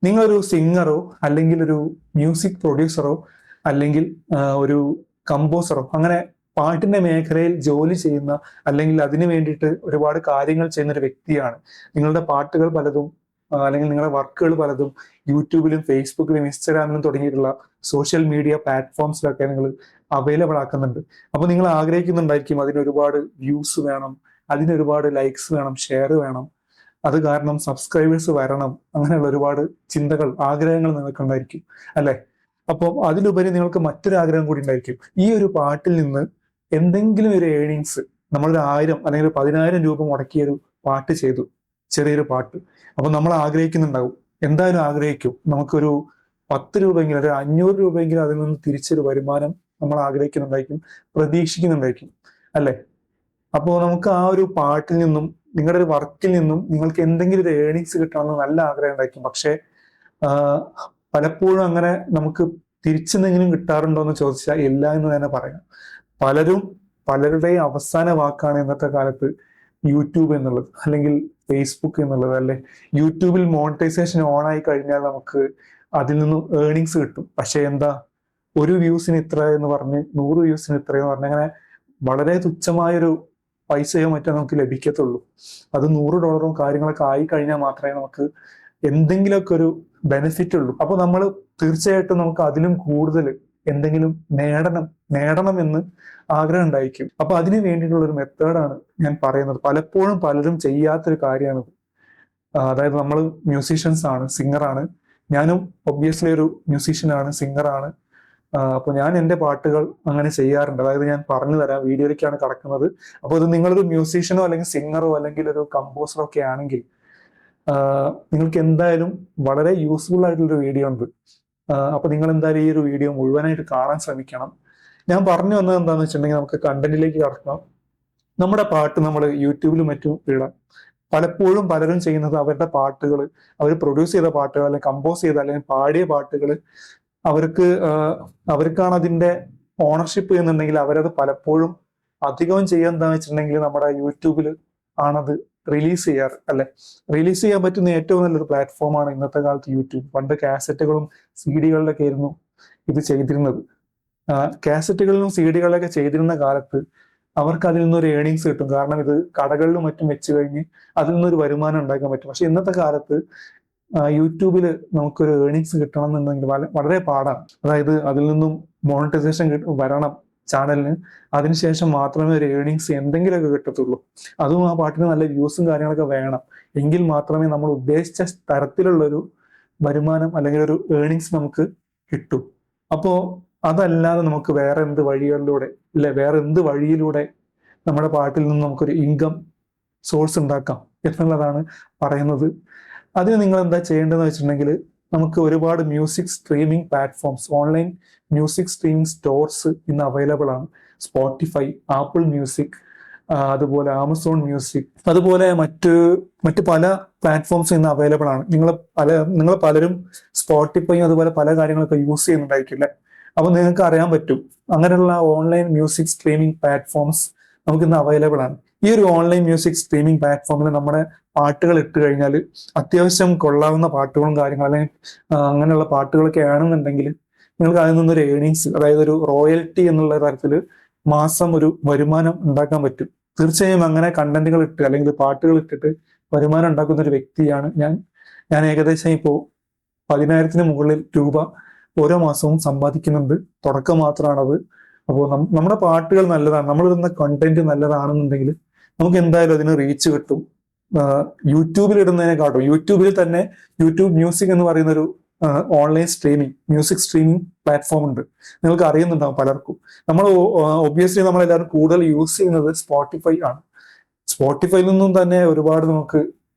നിങ്ങളൊരു സിംഗറോ അല്ലെങ്കിൽ ഒരു മ്യൂസിക് പ്രൊഡ്യൂസറോ അല്ലെങ്കിൽ ഒരു കമ്പോസറോ അങ്ങനെ പാട്ടിന്റെ മേഖലയിൽ ജോലി ചെയ്യുന്ന അല്ലെങ്കിൽ അതിനു വേണ്ടിയിട്ട് ഒരുപാട് കാര്യങ്ങൾ ചെയ്യുന്ന ഒരു വ്യക്തിയാണ്. നിങ്ങളുടെ പാട്ടുകൾ പലതും അല്ലെങ്കിൽ നിങ്ങളുടെ വർക്കുകൾ പലതും യൂട്യൂബിലും ഫേസ്ബുക്കിലും ഇൻസ്റ്റാഗ്രാമിലും തുടങ്ങിയിട്ടുള്ള സോഷ്യൽ മീഡിയ പ്ലാറ്റ്ഫോംസിലൊക്കെ നിങ്ങൾ അവൈലബിൾ ആക്കുന്നുണ്ട്. അപ്പൊ നിങ്ങൾ ആഗ്രഹിക്കുന്നുണ്ടായിരിക്കും അതിന് ഒരുപാട് വ്യൂസ് വേണം, അതിന് ഒരുപാട് ലൈക്സ് വേണം, ഷെയർ വേണം, അത് കാരണം സബ്സ്ക്രൈബേഴ്സ് വരണം, അങ്ങനെയുള്ള ഒരുപാട് ചിന്തകൾ, ആഗ്രഹങ്ങൾ നിങ്ങൾക്കുണ്ടായിരിക്കും അല്ലെ? അപ്പോൾ അതിലുപരി നിങ്ങൾക്ക് മറ്റൊരു ആഗ്രഹം കൂടി ഉണ്ടായിരിക്കും. ഈ ഒരു പാട്ടിൽ നിന്ന് എന്തെങ്കിലും ഒരു ഏണിങ്സ്, നമ്മളൊരു 1000 അല്ലെങ്കിൽ ഒരു 10,000 രൂപ മുടക്കിയ ഒരു പാട്ട് ചെയ്തു, ചെറിയൊരു പാട്ട്. അപ്പൊ നമ്മൾ ആഗ്രഹിക്കുന്നുണ്ടാവും, എന്തായാലും ആഗ്രഹിക്കും, നമുക്കൊരു 10 രൂപയെങ്കിലും ഒരു 500 രൂപയെങ്കിലും അതിൽ നിന്ന് തിരിച്ചൊരു വരുമാനം നമ്മൾ ആഗ്രഹിക്കുന്നുണ്ടായിരിക്കും, പ്രതീക്ഷിക്കുന്നുണ്ടായിരിക്കും അല്ലെ? അപ്പോൾ നമുക്ക് ആ ഒരു പാട്ടിൽ നിന്നും നിങ്ങളുടെ ഒരു വർക്കിൽ നിന്നും നിങ്ങൾക്ക് എന്തെങ്കിലും ഒരു ഏണിങ്സ് കിട്ടണമെന്ന് നല്ല ആഗ്രഹം ഉണ്ടായിരിക്കും. പക്ഷേ ആഹ് പലപ്പോഴും അങ്ങനെ നമുക്ക് തിരിച്ചെന്തെങ്കിലും കിട്ടാറുണ്ടോ എന്ന് ചോദിച്ചാൽ ഇല്ല എന്ന് തന്നെ പറയാം. പലരും പലരുടെയും അവസാന വാക്കാണ് ഇന്നത്തെ കാലത്ത് യൂട്യൂബ് എന്നുള്ളത് അല്ലെങ്കിൽ ഫേസ്ബുക്ക് എന്നുള്ളത് അല്ലെ. യൂട്യൂബിൽ മോണിറ്റൈസേഷൻ ഓൺ ആയി കഴിഞ്ഞാൽ നമുക്ക് അതിൽ നിന്നും ഏണിങ്സ് കിട്ടും. പക്ഷെ എന്താ, ഒരു വ്യൂസിന് ഇത്ര എന്ന് പറഞ്ഞ് 100 വ്യൂസിന് ഇത്ര എന്ന് പറഞ്ഞ് അങ്ങനെ വളരെ തുച്ഛമായൊരു പൈസയോ മറ്റോ നമുക്ക് ലഭിക്കത്തുള്ളൂ. അത് $100 കാര്യങ്ങളൊക്കെ ആയി കഴിഞ്ഞാൽ മാത്രമേ നമുക്ക് എന്തെങ്കിലുമൊക്കെ ഒരു ബെനിഫിറ്റ് ഉള്ളൂ. അപ്പൊ നമ്മൾ തീർച്ചയായിട്ടും നമുക്ക് അതിലും കൂടുതൽ എന്തെങ്കിലും നേടണം എന്ന് ആഗ്രഹം ഉണ്ടായിരിക്കും. അപ്പൊ അതിന് വേണ്ടിയിട്ടുള്ള ഒരു മെത്തേഡാണ് ഞാൻ പറയുന്നത്. പലപ്പോഴും പലരും ചെയ്യാത്തൊരു കാര്യമാണിത്. അതായത് നമ്മൾ മ്യൂസീഷ്യൻസ് ആണ്, സിംഗറാണ്. ഞാനും ഒബ്വിയസ്ലി ഒരു മ്യൂസീഷ്യനാണ്, സിംഗറാണ്. അപ്പൊ ഞാൻ എൻ്റെ പാട്ടുകൾ അങ്ങനെ ചെയ്യാറുണ്ട്. അതായത് ഞാൻ പറഞ്ഞു തരാം, വീഡിയോയിലേക്കാണ് കടക്കുന്നത്. അപ്പോൾ ഇത് നിങ്ങളൊരു മ്യൂസീഷ്യനോ അല്ലെങ്കിൽ സിംഗറോ അല്ലെങ്കിൽ ഒരു കമ്പോസറോ ഒക്കെ ആണെങ്കിൽ നിങ്ങൾക്ക് എന്തായാലും വളരെ യൂസ്ഫുൾ ആയിട്ടുള്ളൊരു വീഡിയോ ഉണ്ട്. അപ്പൊ നിങ്ങൾ എന്തായാലും ഈ ഒരു വീഡിയോ മുഴുവനായിട്ട് കാണാൻ ശ്രമിക്കണം. ഞാൻ പറഞ്ഞു വന്നത് എന്താണെന്ന് വെച്ചിട്ടുണ്ടെങ്കിൽ നമുക്ക് കണ്ടന്റിലേക്ക് കടക്കാം. നമ്മുടെ പാട്ട് നമ്മൾ യൂട്യൂബിലും മറ്റും ഇടാം. പലപ്പോഴും പലരും ചെയ്യുന്നത് അവരുടെ പാട്ടുകൾ, അവർ പ്രൊഡ്യൂസ് ചെയ്ത പാട്ടുകൾ അല്ലെങ്കിൽ കമ്പോസ് ചെയ്ത അല്ലെങ്കിൽ പാടിയ പാട്ടുകൾ അവർക്കാണ് അതിന്റെ ഓണർഷിപ്പ് എന്നുണ്ടെങ്കിൽ അവരത് പലപ്പോഴും അധികവും ചെയ്യാൻ എന്താണെന്ന് വെച്ചിട്ടുണ്ടെങ്കിൽ നമ്മുടെ യൂട്യൂബിൽ ആണത് റിലീസ് ചെയ്യാറ് അല്ലെ. റിലീസ് ചെയ്യാൻ പറ്റുന്ന ഏറ്റവും നല്ലൊരു പ്ലാറ്റ്ഫോമാണ് ഇന്നത്തെ കാലത്ത് യൂട്യൂബ്. പണ്ട് കാസറ്റുകളും CD-കളിലൊക്കെ ആയിരുന്നു ഇത് ചെയ്തിരുന്നത്. കാസറ്റുകളിലും CD-കളിലൊക്കെ ചെയ്തിരുന്ന കാലത്ത് അവർക്ക് അതിൽ നിന്നൊരു ഏണിങ്സ് കിട്ടും. കാരണം ഇത് കടകളിലും മറ്റും വെച്ച് കഴിഞ്ഞ് അതിൽ നിന്നൊരു വരുമാനം ഉണ്ടാക്കാൻ പറ്റും. പക്ഷെ ഇന്നത്തെ കാലത്ത് യൂട്യൂബിൽ നമുക്കൊരു ഏണിങ്സ് കിട്ടണം എന്നുണ്ടെങ്കിൽ വളരെ പാടാണ്. അതായത് അതിൽ നിന്നും മോണിറ്റൈസേഷൻ വരണം ചാനലിന്, അതിനുശേഷം മാത്രമേ ഒരു ഏണിങ്സ് എന്തെങ്കിലുമൊക്കെ കിട്ടത്തുള്ളൂ. അതും ആ പാട്ടിന് നല്ല വ്യൂസും കാര്യങ്ങളൊക്കെ വേണം. എങ്കിൽ മാത്രമേ നമ്മൾ ഉദ്ദേശിച്ച തരത്തിലുള്ളൊരു വരുമാനം അല്ലെങ്കിൽ ഒരു ഏണിങ്സ് നമുക്ക് കിട്ടും. അപ്പോ അതല്ലാതെ നമുക്ക് വേറെ എന്ത് വഴികളിലൂടെ വേറെ എന്ത് വഴിയിലൂടെ നമ്മുടെ പാട്ടിൽ നിന്ന് നമുക്കൊരു ഇൻകം സോഴ്സ് ഉണ്ടാക്കാം എന്നുള്ളതാണ് പറയുന്നത്. അതിന് നിങ്ങൾ എന്താ ചെയ്യേണ്ടതെന്ന് വെച്ചിട്ടുണ്ടെങ്കിൽ, നമുക്ക് ഒരുപാട് music streaming platforms, online music streaming stores ഇന്ന് അവൈലബിൾ ആണ്. സ്പോട്ടിഫൈ, ആപ്പിൾ മ്യൂസിക്, അതുപോലെ ആമസോൺ മ്യൂസിക്, അതുപോലെ മറ്റ് പല പ്ലാറ്റ്ഫോംസും ഇന്ന് അവൈലബിൾ ആണ്. നിങ്ങൾ പലരും സ്പോട്ടിഫൈയും അതുപോലെ പല കാര്യങ്ങളൊക്കെ യൂസ് ചെയ്യുന്നുണ്ടായിരിക്കില്ല. അപ്പൊ നിങ്ങൾക്ക് അറിയാൻ പറ്റും, അങ്ങനെയുള്ള ഓൺലൈൻ മ്യൂസിക് സ്ട്രീമിംഗ് പ്ലാറ്റ്ഫോംസ് നമുക്ക് ഇന്ന് അവൈലബിൾ ആണ്. ഈ ഒരു ഓൺലൈൻ മ്യൂസിക് സ്ട്രീമിംഗ് പ്ലാറ്റ്ഫോമിൽ നമ്മുടെ പാട്ടുകൾ ഇട്ട് കഴിഞ്ഞാൽ അത്യാവശ്യം കൊള്ളാവുന്ന പാട്ടുകളും കാര്യങ്ങളും അല്ലെങ്കിൽ അങ്ങനെയുള്ള പാട്ടുകളൊക്കെ ആണെന്നുണ്ടെങ്കിൽ നിങ്ങൾക്ക് അതിൽ നിന്നൊരു ഏണിങ്സ്, അതായത് ഒരു റോയൽറ്റി എന്നുള്ള തരത്തിൽ മാസം ഒരു വരുമാനം ഉണ്ടാക്കാൻ പറ്റും. തീർച്ചയായും അങ്ങനെ കണ്ടന്റുകൾ ഇട്ട് അല്ലെങ്കിൽ പാട്ടുകൾ ഇട്ടിട്ട് വരുമാനം ഉണ്ടാക്കുന്ന ഒരു വ്യക്തിയാണ് ഞാൻ. ഏകദേശം ഇപ്പോൾ 10,000-ന് മുകളിൽ രൂപ ഓരോ മാസവും സമ്പാദിക്കുന്നുണ്ട്. തുടക്കം മാത്രമാണത്. അപ്പോൾ നമ്മുടെ പാട്ടുകൾ നല്ലതാണ്, നമ്മളിടുന്ന കണ്ടന്റ് നല്ലതാണെന്നുണ്ടെങ്കിൽ നമുക്ക് എന്തായാലും അതിന് റീച്ച് കിട്ടും. യൂട്യൂബിൽ ഇടുന്നതിനെക്കാട്ടും യൂട്യൂബിൽ തന്നെ യൂട്യൂബ് മ്യൂസിക് എന്ന് പറയുന്ന ഒരു ഓൺലൈൻ മ്യൂസിക് സ്ട്രീമിംഗ് പ്ലാറ്റ്ഫോം ഉണ്ട്. നിങ്ങൾക്ക് അറിയുന്നുണ്ടാവും പലർക്കും. ഒബ്വിയസ്ലി നമ്മളെല്ലാവരും കൂടുതൽ യൂസ് ചെയ്യുന്നത് സ്പോട്ടിഫൈ ആണ്. സ്പോട്ടിഫൈയിൽ നിന്നും തന്നെ ഒരുപാട് നമുക്ക്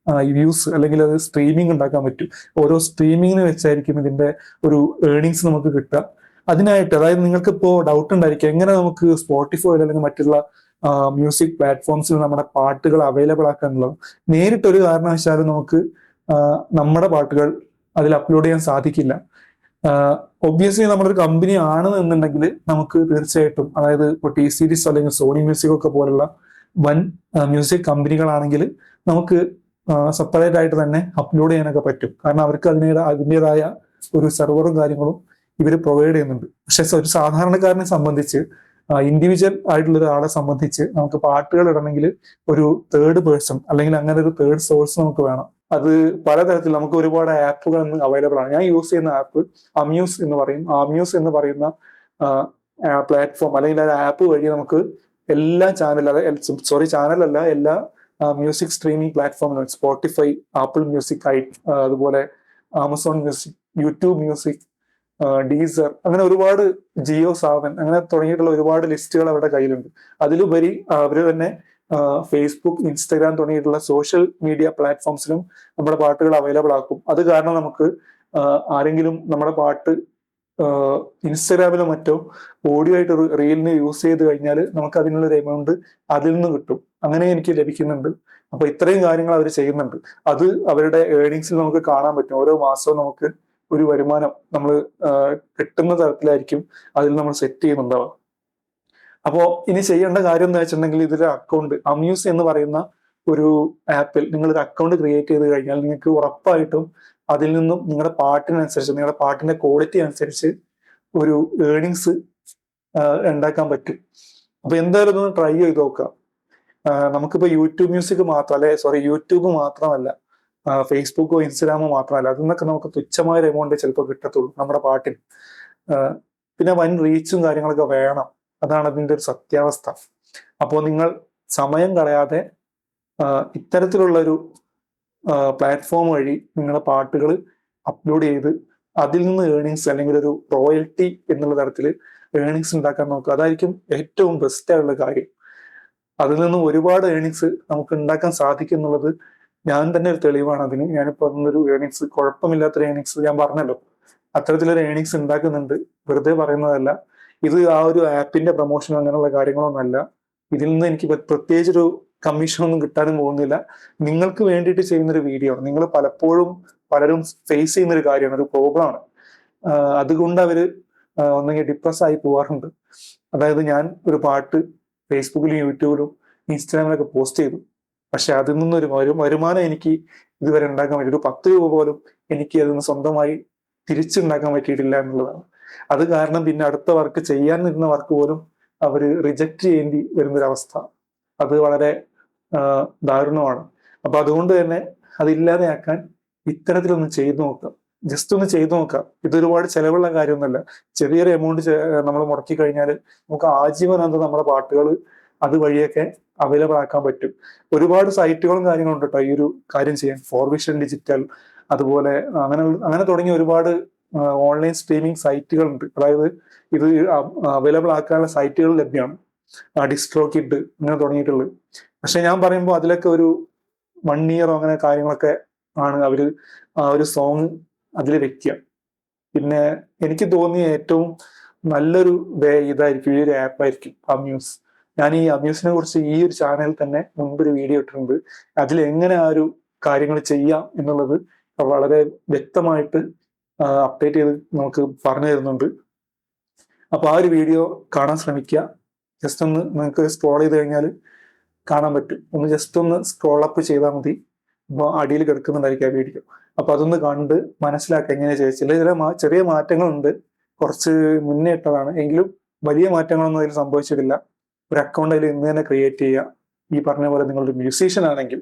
വ്യൂസ് അല്ലെങ്കിൽ അത് സ്ട്രീമിംഗ് ഉണ്ടാക്കാൻ പറ്റും. ഓരോ സ്ട്രീമിങ്ങിന് വെച്ചായിരിക്കും ഇതിന്റെ ഒരു ഏണിങ്സ് നമുക്ക് കിട്ടുക. അതിനായിട്ട്, അതായത് നിങ്ങൾക്ക് ഇപ്പോൾ ഡൗട്ട് ഉണ്ടായിരിക്കും എങ്ങനെ നമുക്ക് സ്പോട്ടിഫൈ അല്ലെങ്കിൽ മറ്റുള്ള മ്യൂസിക് പ്ലാറ്റ്ഫോംസിൽ നമ്മുടെ പാട്ടുകൾ അവൈലബിൾ ആക്കാനുള്ളത്. നേരിട്ടൊരു കാരണവശാലും നമുക്ക് നമ്മുടെ പാട്ടുകൾ അതിൽ അപ്ലോഡ് ചെയ്യാൻ സാധിക്കില്ല. ഒബ്വിയസ്ലി നമ്മളൊരു കമ്പനി ആണെന്നുണ്ടെങ്കിൽ നമുക്ക് തീർച്ചയായിട്ടും, അതായത് ഇപ്പോൾ T-Series അല്ലെങ്കിൽ സോണി മ്യൂസിക് ഒക്കെ പോലുള്ള വൻ മ്യൂസിക് കമ്പനികളാണെങ്കിൽ നമുക്ക് സെപ്പറേറ്റ് ആയിട്ട് തന്നെ അപ്ലോഡ് ചെയ്യാനൊക്കെ പറ്റും. കാരണം അവർക്ക് അതിൻ്റെതായ ഒരു സെർവറും കാര്യങ്ങളും ഇവർ പ്രൊവൈഡ് ചെയ്യുന്നുണ്ട്. പക്ഷെ ഒരു സാധാരണക്കാരനെ സംബന്ധിച്ച്, ഇൻഡിവിജ്വൽ ആയിട്ടുള്ള ഒരാളെ സംബന്ധിച്ച് നമുക്ക് പാട്ടുകൾ ഇടണമെങ്കിൽ ഒരു തേർഡ് പേഴ്സൺ അല്ലെങ്കിൽ അങ്ങനെ ഒരു തേർഡ് സോഴ്സ് നമുക്ക് വേണം. അത് പലതരത്തിൽ നമുക്ക് ഒരുപാട് ആപ്പുകൾ അവൈലബിൾ ആണ്. ഞാൻ യൂസ് ചെയ്യുന്ന ആപ്പ് അമ്യൂസ് എന്ന് പറയും. അമ്യൂസ് എന്ന് പറയുന്ന പ്ലാറ്റ്ഫോം അല്ലെങ്കിൽ ആ ആപ്പ് വഴി നമുക്ക് എല്ലാ ചാനലല്ല എല്ലാ മ്യൂസിക് സ്ട്രീമിംഗ് പ്ലാറ്റ്ഫോമുകൾ, സ്പോട്ടിഫൈ, ആപ്പിൾ മ്യൂസിക്, അതുപോലെ Amazon music, YouTube music, Deezer, അങ്ങനെ ഒരുപാട്, ജിയോ സാവൻ, അങ്ങനെ തുടങ്ങിയിട്ടുള്ള ഒരുപാട് ലിസ്റ്റുകൾ അവരുടെ കയ്യിലുണ്ട്. അതിലുപരി അവർ തന്നെ ഫേസ്ബുക്ക്, ഇൻസ്റ്റഗ്രാം തുടങ്ങിയിട്ടുള്ള സോഷ്യൽ മീഡിയ പ്ലാറ്റ്ഫോംസിലും നമ്മുടെ പാട്ടുകൾ അവൈലബിൾ ആക്കും. അത് കാരണം നമുക്ക് ആരെങ്കിലും നമ്മുടെ പാട്ട് ഇൻസ്റ്റഗ്രാമിലോ മറ്റോ ഓഡിയോ ആയിട്ട് റീലിന് യൂസ് ചെയ്ത് കഴിഞ്ഞാൽ നമുക്ക് അതിനുള്ളൊരു എമൗണ്ട് അതിൽ നിന്ന് കിട്ടും. അങ്ങനെ എനിക്ക് ലഭിക്കുന്നുണ്ട്. അപ്പൊ ഇത്രയും കാര്യങ്ങൾ അവർ ചെയ്യുന്നുണ്ട്. അത് അവരുടെ ഏർണിങ്സിൽ നമുക്ക് കാണാൻ പറ്റും. ഓരോ മാസവും നമുക്ക് ഒരു വരുമാനം നമ്മൾ കിട്ടുന്ന തരത്തിലായിരിക്കും അതിൽ നമ്മൾ സെറ്റ് ചെയ്യുന്നുണ്ടാവുക. അപ്പോ ഇനി ചെയ്യേണ്ട കാര്യം എന്താ വെച്ചിട്ടുണ്ടെങ്കിൽ, ഇതിന്റെ അക്കൗണ്ട് അമ്യൂസ് എന്ന് പറയുന്ന ഒരു ആപ്പിൽ നിങ്ങൾ ഒരു അക്കൗണ്ട് ക്രിയേറ്റ് ചെയ്ത് കഴിഞ്ഞാൽ നിങ്ങൾക്ക് ഉറപ്പായിട്ടും അതിൽ നിന്നും നിങ്ങളുടെ പാട്ടിനനുസരിച്ച്, നിങ്ങളുടെ പാട്ടിന്റെ ക്വാളിറ്റി അനുസരിച്ച് ഒരു ഏർണിങ്സ് ഉണ്ടാക്കാൻ പറ്റും. അപ്പൊ എന്തായാലും ഒന്ന് ട്രൈ ചെയ്ത് നോക്കാം. നമുക്കിപ്പോ യൂട്യൂബ് മ്യൂസിക് മാത്രം, യൂട്യൂബ് മാത്രമല്ല, ഫേസ്ബുക്കോ ഇൻസ്റ്റഗ്രാമോ മാത്രമല്ല, അതിന്നൊക്കെ നമുക്ക് തുച്ഛമായ ഒരു എമൗണ്ട് ചിലപ്പോൾ കിട്ടത്തുള്ളൂ നമ്മുടെ പാട്ടിന്. പിന്നെ വൻ റീച്ചും കാര്യങ്ങളൊക്കെ വേണം. അതാണ് അതിന്റെ ഒരു സത്യാവസ്ഥ. അപ്പോൾ നിങ്ങൾ സമയം കളയാതെ ഇത്തരത്തിലുള്ള ഒരു പ്ലാറ്റ്ഫോം വഴി നിങ്ങളുടെ പാട്ടുകൾ അപ്ലോഡ് ചെയ്ത് അതിൽ നിന്ന് ഏർണിങ്സ് അല്ലെങ്കിൽ ഒരു റോയൽറ്റി എന്നുള്ള തരത്തിൽ ഏർണിങ്സ് ഉണ്ടാക്കാൻ നോക്കുക. അതായിരിക്കും ഏറ്റവും ബെസ്റ്റ് ആയിട്ടുള്ള കാര്യം. അതിൽ നിന്നും ഒരുപാട് ഏർണിങ്സ് നമുക്ക് ഉണ്ടാക്കാൻ സാധിക്കും എന്നുള്ളത് ഞാൻ തന്നെ ഒരു തെളിവാണ് അതിന്. ഞാനിപ്പോൾ അതിനൊരു ഏർണിങ്സ്, കുഴപ്പമില്ലാത്തൊരു ഏർണിങ്സ് ഞാൻ പറഞ്ഞല്ലോ, അത്തരത്തിലൊരു ഏർണിങ്സ് ഉണ്ടാക്കുന്നുണ്ട്. വെറുതെ പറയുന്നതല്ല. ഇത് ആ ഒരു ആപ്പിന്റെ പ്രൊമോഷനോ അങ്ങനെയുള്ള കാര്യങ്ങളൊന്നുമല്ല. ഇതിൽ നിന്ന് എനിക്ക് പ്രത്യേകിച്ചൊരു കമ്മീഷനൊന്നും കിട്ടാനും പോകുന്നില്ല. നിങ്ങൾക്ക് വേണ്ടിയിട്ട് ചെയ്യുന്നൊരു വീഡിയോ ആണ്. നിങ്ങൾ പലരും ഫേസ് ചെയ്യുന്ന ഒരു കാര്യമാണ്, ഒരു പ്രോബ്ലമാണ്. അതുകൊണ്ട് അവര് ഒന്നെങ്കിൽ ഡിപ്രസ് ആയി പോവാറുണ്ട്. അതായത് ഞാൻ ഒരു പാട്ട് ഫേസ്ബുക്കിലും യൂട്യൂബിലും ഇൻസ്റ്റാഗ്രാമിലൊക്കെ പോസ്റ്റ് ചെയ്തു, പക്ഷെ അതിൽ നിന്നൊരു വരുമാനം എനിക്ക് ഇതുവരെ ഉണ്ടാക്കാൻ പറ്റി, ഒരു 10 രൂപ പോലും എനിക്ക് അതിൽ നിന്ന് സ്വന്തമായി തിരിച്ചുണ്ടാക്കാൻ പറ്റിയിട്ടില്ല എന്നുള്ളതാണ്. അത് കാരണം പിന്നെ അടുത്ത വർക്ക് ചെയ്യാൻ നിന്ന വർക്ക് പോലും അവര് റിജക്റ്റ് ചെയ്യേണ്ടി വരുന്നൊരവസ്ഥ. അത് വളരെ ദാരുണമാണ്. അപ്പൊ അതുകൊണ്ട് തന്നെ അതില്ലാതെയാക്കാൻ ഇത്തരത്തിലൊന്ന് ചെയ്തു നോക്കാം. ജസ്റ്റ് ഒന്ന് ചെയ്തു നോക്കാം. ഇതൊരുപാട് ചെലവുള്ള കാര്യമൊന്നുമല്ല. ചെറിയൊരു എമൗണ്ട് നമ്മൾ മുടക്കി കഴിഞ്ഞാൽ നമുക്ക് ആജീവനാന്തം നമ്മുടെ പാട്ടുകൾ അതുവഴിയൊക്കെ അവൈലബിൾ ആക്കാൻ പറ്റും. ഒരുപാട് സൈറ്റുകളും കാര്യങ്ങളും ഉണ്ട് കേട്ടോ ഈ ഒരു കാര്യം ചെയ്യാൻ. ഫോർവിഷൻ ഡിജിറ്റൽ, അതുപോലെ അങ്ങനെ തുടങ്ങിയ ഒരുപാട് ഓൺലൈൻ സ്ട്രീമിംഗ് സൈറ്റുകൾ ഉണ്ട്. അതായത് ഇത് അവൈലബിൾ ആക്കാനുള്ള സൈറ്റുകൾ ലഭ്യമാണ്. ഡിസ്ട്രോക്കിഡ് അങ്ങനെ തുടങ്ങിയിട്ടുള്ളത്. പക്ഷെ ഞാൻ പറയുമ്പോൾ അതിലൊക്കെ ഒരു 1 ഇയറോ അങ്ങനെ കാര്യങ്ങളൊക്കെ ആണ് അവര് ആ ഒരു സോങ് അതിൽ വെക്കുക. പിന്നെ എനിക്ക് തോന്നിയ ഏറ്റവും നല്ലൊരു ഇതായിരിക്കും, ഈ ഒരു ആപ്പായിരിക്കും അമ്യൂസ്. ഞാൻ ഈ അമ്യൂസിനെ കുറിച്ച് ഈ ഒരു ചാനലിൽ തന്നെ മുൻപൊരു വീഡിയോ ഇട്ടിട്ടുണ്ട്. അതിൽ എങ്ങനെ ആ ഒരു കാര്യങ്ങൾ ചെയ്യാം എന്നുള്ളത് വളരെ വ്യക്തമായിട്ട് അപ്ഡേറ്റ് ചെയ്ത് നമുക്ക് പറഞ്ഞു തരുന്നുണ്ട്. അപ്പൊ ആ ഒരു വീഡിയോ കാണാൻ ശ്രമിക്കുക. ജസ്റ്റ് ഒന്ന് നിങ്ങൾക്ക് സ്ക്രോൾ ചെയ്ത് കഴിഞ്ഞാൽ കാണാൻ പറ്റും. ഒന്ന് ജസ്റ്റ് ഒന്ന് സ്ക്രോൾ അപ്പ് ചെയ്താൽ മതി. അപ്പോൾ അടിയിൽ കിടക്കുന്നുണ്ടായിരിക്കും ആ വീഡിയോ. അപ്പൊ അതൊന്ന് കണ്ട് മനസ്സിലാക്കുക എങ്ങനെയാ ചോദിച്ചില്ല. ചെറിയ മാറ്റങ്ങളുണ്ട്, കുറച്ച് മുന്നേ ഇട്ടതാണ്, എങ്കിലും വലിയ മാറ്റങ്ങളൊന്നും അതിൽ സംഭവിച്ചിട്ടില്ല. ഒരു അക്കൗണ്ട് അതിൽ ഇന്ന് തന്നെ ക്രിയേറ്റ് ചെയ്യുക. ഈ പറഞ്ഞ പോലെ നിങ്ങളൊരു മ്യൂസീഷ്യൻ ആണെങ്കിൽ